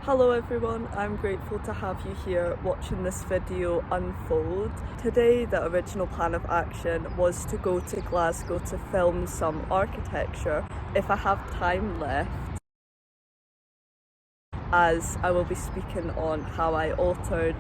Hello everyone, I'm grateful to have you here watching this video unfold. Today the original plan of action was to go to Glasgow to film some architecture if I have time left, as I will be speaking on how I altered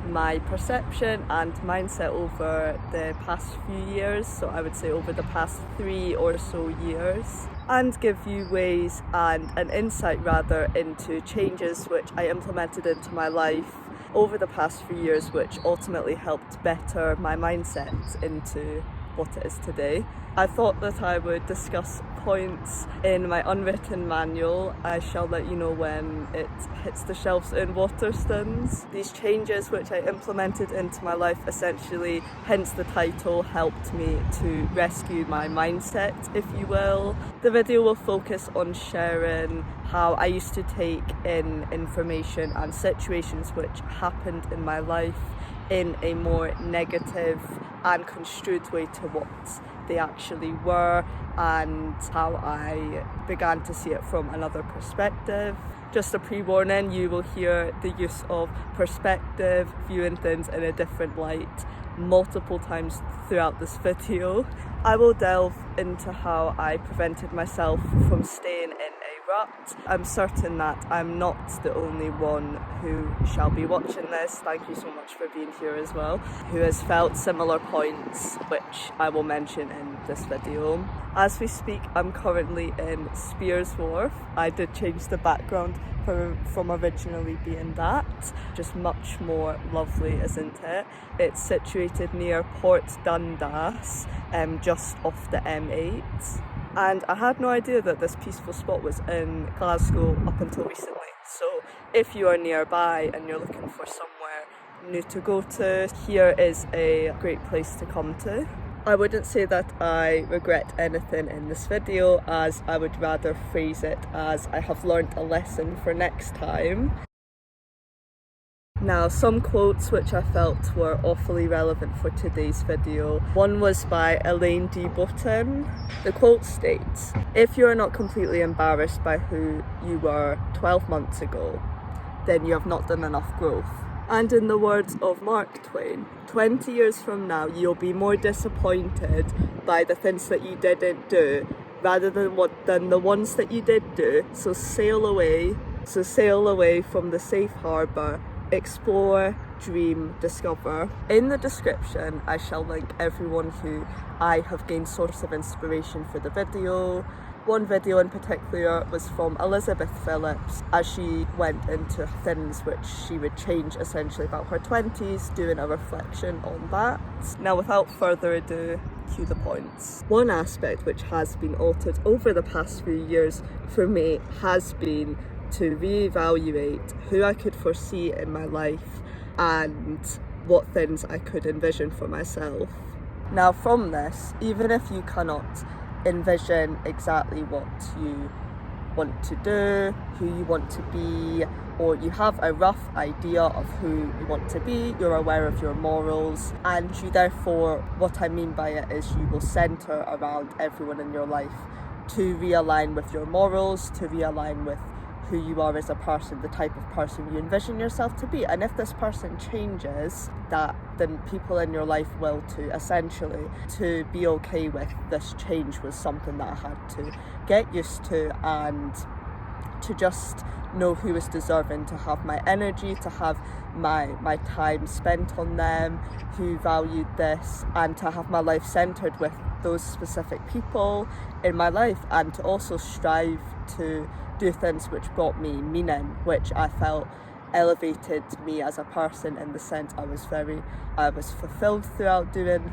my perception and mindset over the past few years, so I would say over the past 3 or so years, and give you ways and an insight rather into changes which I implemented into my life over the past few years, which ultimately helped better my mindset into what it is today. I thought that I would discuss points in my unwritten manual. I shall let you know when it hits the shelves in Waterstones. These changes which I implemented into my life, essentially, hence the title, helped me to rescue my mindset, if you will. The video will focus on sharing how I used to take in information and situations which happened in my life in a more negative and construed way to what they actually were, and how I began to see it from another perspective. Just a pre-warning, you will hear the use of perspective, viewing things in a different light multiple times throughout this video. I will delve into how I prevented myself from staying in a rut. I'm certain that I'm not the only one who shall be watching this, thank you so much for being here as well, who has felt similar points which I will mention in this video. As we speak, I'm currently in Spears Wharf. I did change the background from originally being that, just much more lovely, isn't it? It's situated near Port Dundas, just off the M8. And I had no idea that this peaceful spot was in Glasgow up until recently. So if you are nearby and you're looking for somewhere new to go to, here is a great place to come to. I wouldn't say that I regret anything in this video, as I would rather phrase it as I have learned a lesson for next time. Now, some quotes which I felt were awfully relevant for today's video. One was by Elaine D. Button. The quote states, "If you are not completely embarrassed by who you were 12 months ago, then you have not done enough growth." And in the words of Mark Twain, 20 years from now, you'll be more disappointed by the things that you didn't do rather than the ones that you did do. So sail away from the safe harbour. Explore, dream, discover. In the description, I shall link everyone who I have gained source of inspiration for the video. One video in particular was from Elizabeth Phillips, as she went into things which she would change essentially about her 20s, doing a reflection on that. Now, without further ado, cue the points. One aspect which has been altered over the past few years for me has been to reevaluate who I could foresee in my life and what things I could envision for myself. Now, from this, even if you cannot envision exactly what you want to do, who you want to be, or you have a rough idea of who you want to be, you're aware of your morals, and you therefore, what I mean by it is you will centre around everyone in your life to realign with your morals, to realign with who you are as a person, the type of person you envision yourself to be. And if this person changes, then people in your life will too. Essentially, to be okay with this change was something that I had to get used to, and to just know who was deserving to have my energy, to have my time spent on them, who valued this, and to have my life centered with those specific people in my life, and to also strive to do things which brought me meaning, which I felt elevated me as a person, in the sense I was fulfilled throughout doing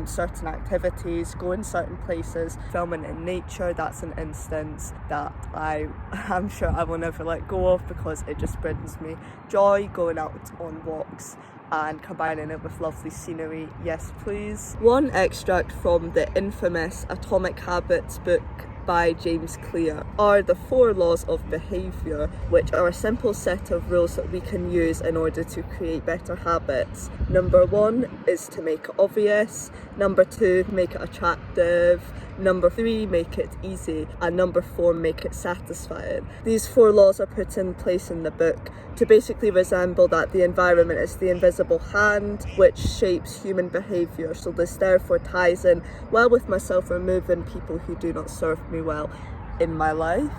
certain activities, going certain places, filming in nature. That's an instance that I'm sure I will never let go of, because it just brings me joy, going out on walks and combining it with lovely scenery. Yes, please. One extract from the infamous Atomic Habits book by James Clear are the 4 laws of behaviour, which are a simple set of rules that we can use in order to create better habits. Number 1 is to make it obvious. Number 2, make it attractive. Number 3, make it easy. And number 4, make it satisfying. These 4 laws are put in place in the book to basically resemble that the environment is the invisible hand which shapes human behaviour. So this therefore ties in well with myself removing people who do not serve me well in my life.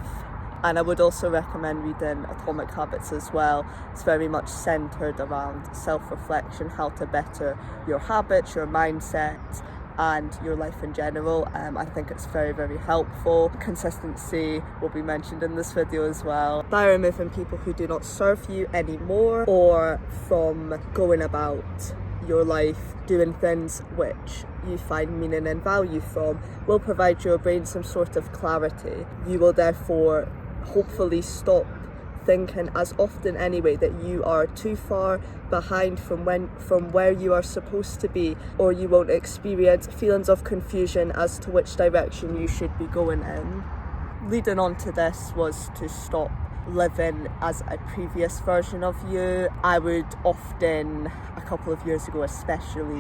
And I would also recommend reading Atomic Habits as well. It's very much centred around self-reflection, how to better your habits, your mindset, and your life in general. I think it's very, very helpful. Consistency will be mentioned in this video as well. By removing people who do not serve you anymore, or from going about your life doing things which you find meaning and value from, will provide your brain some sort of clarity. You will therefore hopefully stop thinking as often anyway that you are too far behind from where you are supposed to be, or you won't experience feelings of confusion as to which direction you should be going in. Leading on to this was to stop living as a previous version of you. I would often, a couple of years ago especially,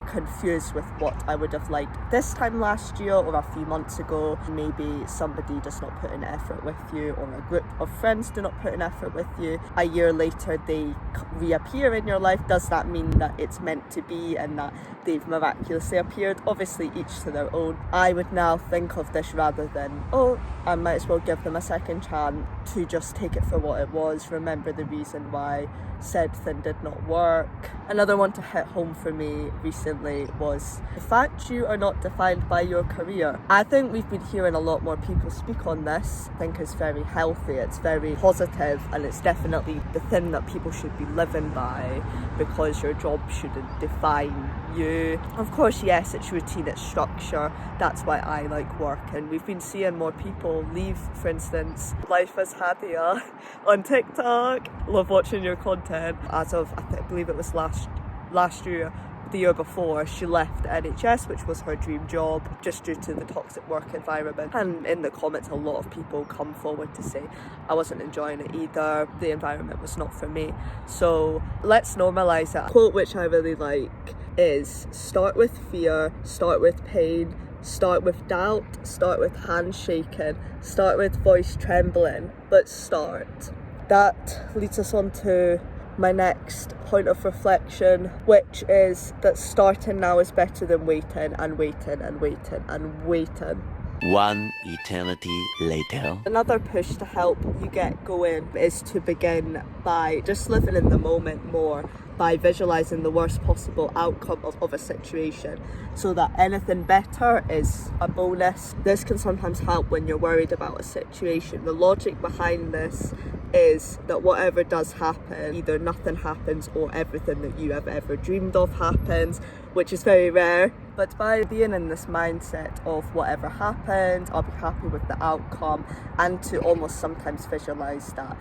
confused with what I would have liked this time last year or a few months ago. Maybe somebody does not put in effort with you, or a group of friends do not put in effort with you. A year later they reappear in your life. Does that mean that it's meant to be and that they've miraculously appeared? Obviously each to their own. I would now think of this rather than, oh, I might as well give them a second chance, to just take it for what it was, remember the reason why said thing did not work. Another one to hit home for me recently was the fact you are not defined by your career. I think we've been hearing a lot more people speak on this. I think it's very healthy, it's very positive, and it's definitely the thing that people should be living by, because your job shouldn't define you. Of course, yes, it's routine, it's structure. That's why I like work, and we've been seeing more people leave, for instance, Life as Hadia on TikTok. Love watching your content. As of, I believe it was last year, the year before, she left NHS, which was her dream job, just due to the toxic work environment. And in the comments, a lot of people come forward to say, I wasn't enjoying it either, the environment was not for me. So let's normalise it. A quote which I really like is, start with fear, start with pain, start with doubt, start with handshaking, start with voice trembling, but start. That leads us on to my next point of reflection, which is that starting now is better than waiting and waiting and waiting and waiting. One eternity later. Another push to help you get going is to begin by just living in the moment more, by visualising the worst possible outcome of a situation, so that anything better is a bonus. This can sometimes help when you're worried about a situation. The logic behind this is that whatever does happen, either nothing happens or everything that you have ever dreamed of happens, which is very rare. But by being in this mindset of whatever happens, I'll be happy with the outcome, and to almost sometimes visualise that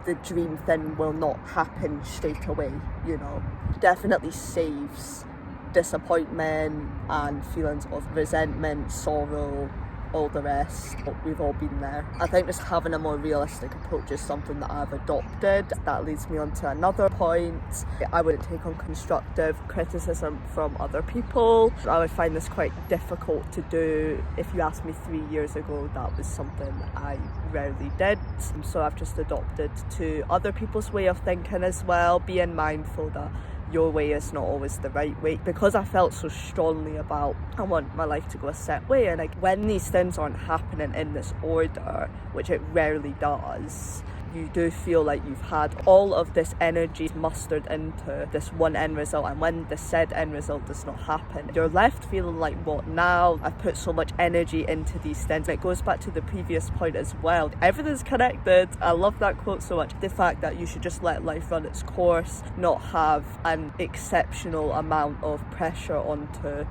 the dream thing will not happen straight away, you know, definitely saves disappointment and feelings of resentment, sorrow, all the rest. We've all been there. I think just having a more realistic approach is something that I've adopted. That leads me on to another point. I wouldn't take on constructive criticism from other people. I would find this quite difficult to do. If you asked me 3 years ago, that was something I rarely did. So I've just adopted to other people's way of thinking as well, being mindful that your way is not always the right way. Because I felt so strongly about, I want my life to go a set way, and like when these things aren't happening in this order, which it rarely does, you do feel like you've had all of this energy mustered into this one end result, and when the said end result does not happen, you're left feeling like, what now? I've put so much energy into these things. It goes back to the previous point as well. Everything's connected. I love that quote so much. The fact that you should just let life run its course, not have an exceptional amount of pressure onto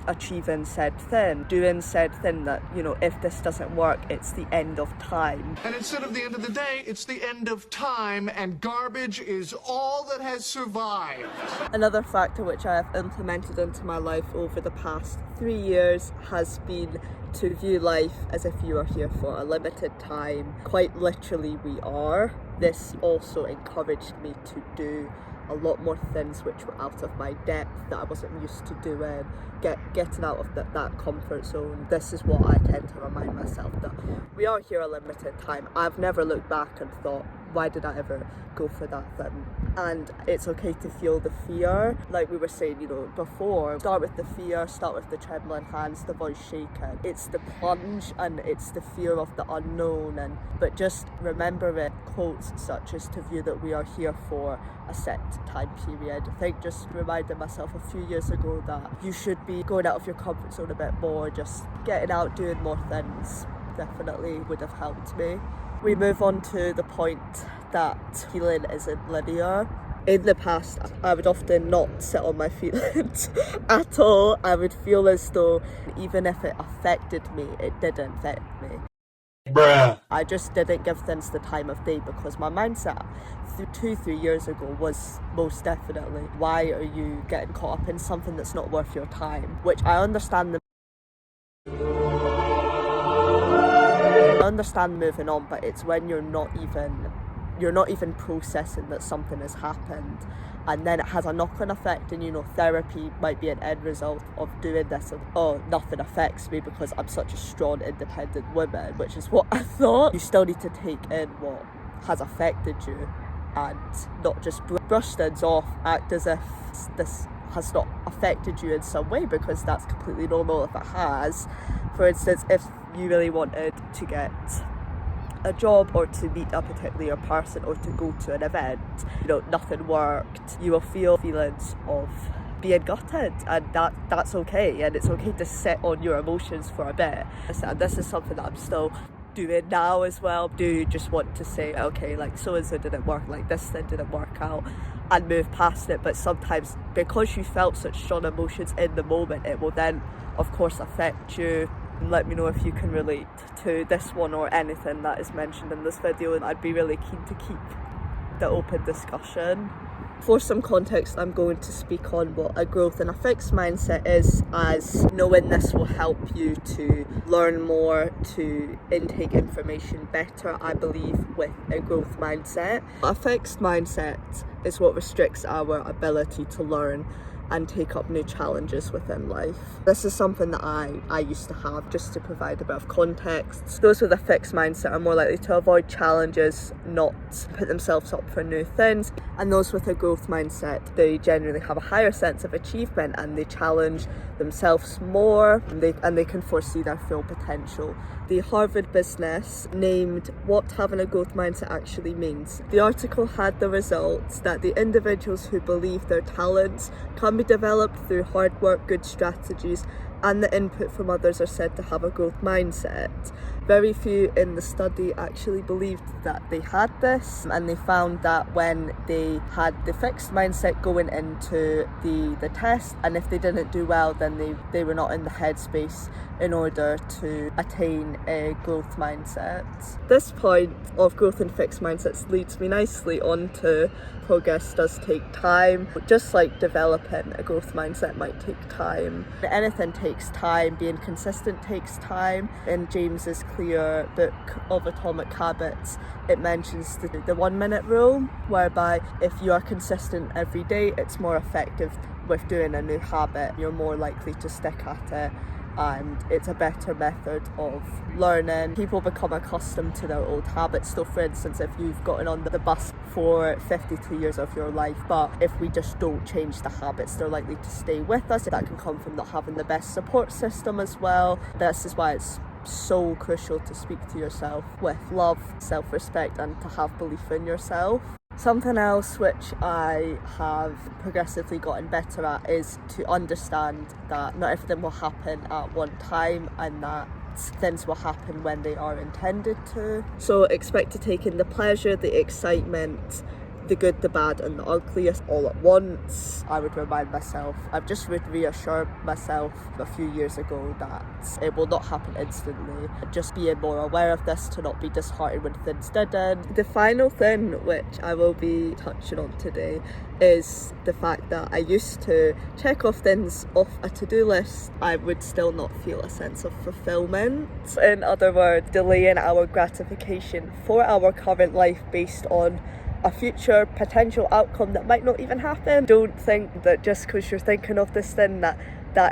achieving said thing, doing said thing, that, you know, if this doesn't work, it's the end of time. And instead of the end of the day, it's the end of time, and garbage is all that has survived. Another factor which I have implemented into my life over the past 3 years has been to view life as if you are here for a limited time. Quite literally we are. This also encouraged me to do a lot more things which were out of my depth that I wasn't used to doing, getting out of that comfort zone. This is what I tend to remind myself, that we are here a limited time. I've never looked back and thought, why did I ever go for that thing? And it's okay to feel the fear, like we were saying, you know, before. Start with the fear, start with the trembling hands, the voice shaking. It's the plunge and it's the fear of the unknown. But just remember it, quotes such as to view that we are here for a set time period. I think just reminding myself a few years ago that you should be going out of your comfort zone a bit more, just getting out, doing more things, definitely would have helped me. We move on to the point that healing isn't linear. In the past, I would often not sit on my feelings at all. I would feel as though even if it affected me, it didn't affect me. Bruh. I just didn't give things the time of day because my mindset 2-3 years ago was most definitely, why are you getting caught up in something that's not worth your time? Which I understand moving on, but it's when you're not even processing that something has happened, and then it has a knock-on effect. And you know, therapy might be an end result of doing this, and oh, nothing affects me because I'm such a strong independent woman, which is what I thought. You still need to take in what has affected you and not just brush things off, act as if this has not affected you in some way, because that's completely normal if it has. For instance, if you really wanted to get a job or to meet a particular person or to go to an event, you know, nothing worked, you will feel feelings of being gutted, and that's okay, and it's okay to sit on your emotions for a bit. And this is something that I'm still doing now as well. Do you just want to say, okay, like so-and-so didn't work, like this thing didn't work out, and move past it. But sometimes because you felt such strong emotions in the moment, it will then of course affect you. Let me know if you can relate to this one or anything that is mentioned in this video, and I'd be really keen to keep the open discussion. For some context, I'm going to speak on what a growth and a fixed mindset is, as knowing this will help you to learn more, to intake information better, I believe, with a growth mindset. A fixed mindset is what restricts our ability to learn and take up new challenges within life. This is something that I used to have. Just to provide a bit of context, those with a fixed mindset are more likely to avoid challenges, not put themselves up for new things, and those with a growth mindset, they generally have a higher sense of achievement and they challenge themselves more, and they can foresee their full potential. The Harvard Business named what having a growth mindset actually means. The article had the results that the individuals who believe their talents can be developed through hard work, good strategies, and the input from others are said to have a growth mindset. Very few in the study actually believed that they had this, and they found that when they had the fixed mindset going into the test, and if they didn't do well, then they were not in the headspace in order to attain a growth mindset. This point of growth and fixed mindsets leads me nicely on to progress does take time. Just like developing a growth mindset might take time. Anything takes time. Being consistent takes time. In James's clear book of Atomic Habits, it mentions the 1 minute rule, whereby if you are consistent every day, it's more effective with doing a new habit. You're more likely to stick at it, and it's a better method of learning. People become accustomed to their old habits. So for instance, if you've gotten on the bus for 52 years of your life, but if we just don't change the habits, they're likely to stay with us. That can come from not having the best support system as well. This is why it's so crucial to speak to yourself with love, self-respect, and to have belief in yourself. Something else which I have progressively gotten better at is to understand that not everything will happen at one time, and that things will happen when they are intended to. So expect to take in the pleasure, the excitement, the good, the bad and the ugliest all at once. I would remind myself, I've just reassured myself a few years ago that it will not happen instantly. Just being more aware of this to not be disheartened when things didn't. The final thing which I will be touching on today is the fact that I used to check off things off a to-do list. I would still not feel a sense of fulfillment. In other words, delaying our gratification for our current life based on a future potential outcome that might not even happen. Don't think that just because you're thinking of this thing that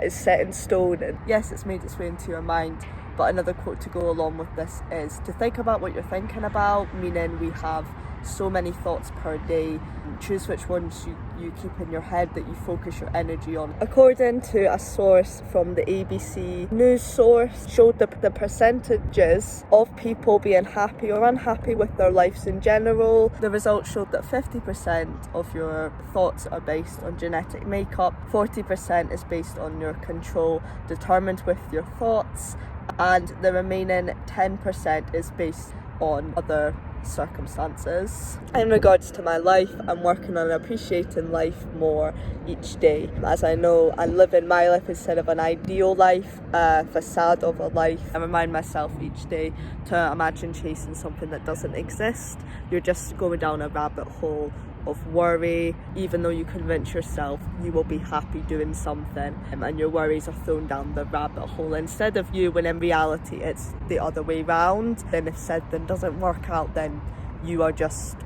is set in stone. And yes, it's made its way into your mind, but another quote to go along with this is to think about what you're thinking about, meaning we have so many thoughts per day. Choose which ones you keep in your head, that you focus your energy on. According to a source from the ABC news source, showed the percentages of people being happy or unhappy with their lives in general. The results showed that 50% of your thoughts are based on genetic makeup, 40% is based on your control determined with your thoughts, and the remaining 10% is based on other circumstances. In regards to my life, I'm working on appreciating life more each day. As I know, I'm living my life instead of an ideal life, a facade of a life. I remind myself each day to imagine chasing something that doesn't exist. You're just going down a rabbit hole of worry, even though you convince yourself you will be happy doing something, and your worries are thrown down the rabbit hole instead of you, when in reality it's the other way round. Then if said then doesn't work out, then you are just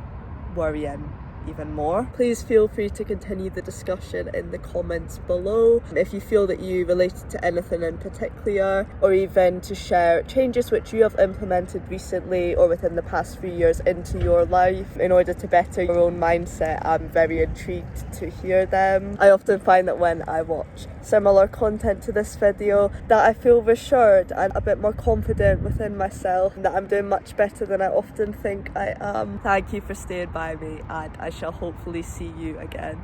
worrying even more. Please feel free to continue the discussion in the comments below. If you feel that you related to anything in particular, or even to share changes which you have implemented recently or within the past few years into your life in order to better your own mindset, I'm very intrigued to hear them. I often find that when I watch similar content to this video, that I feel reassured and a bit more confident within myself, and that I'm doing much better than I often think I am. Thank you for staying by me, and I shall hopefully see you again.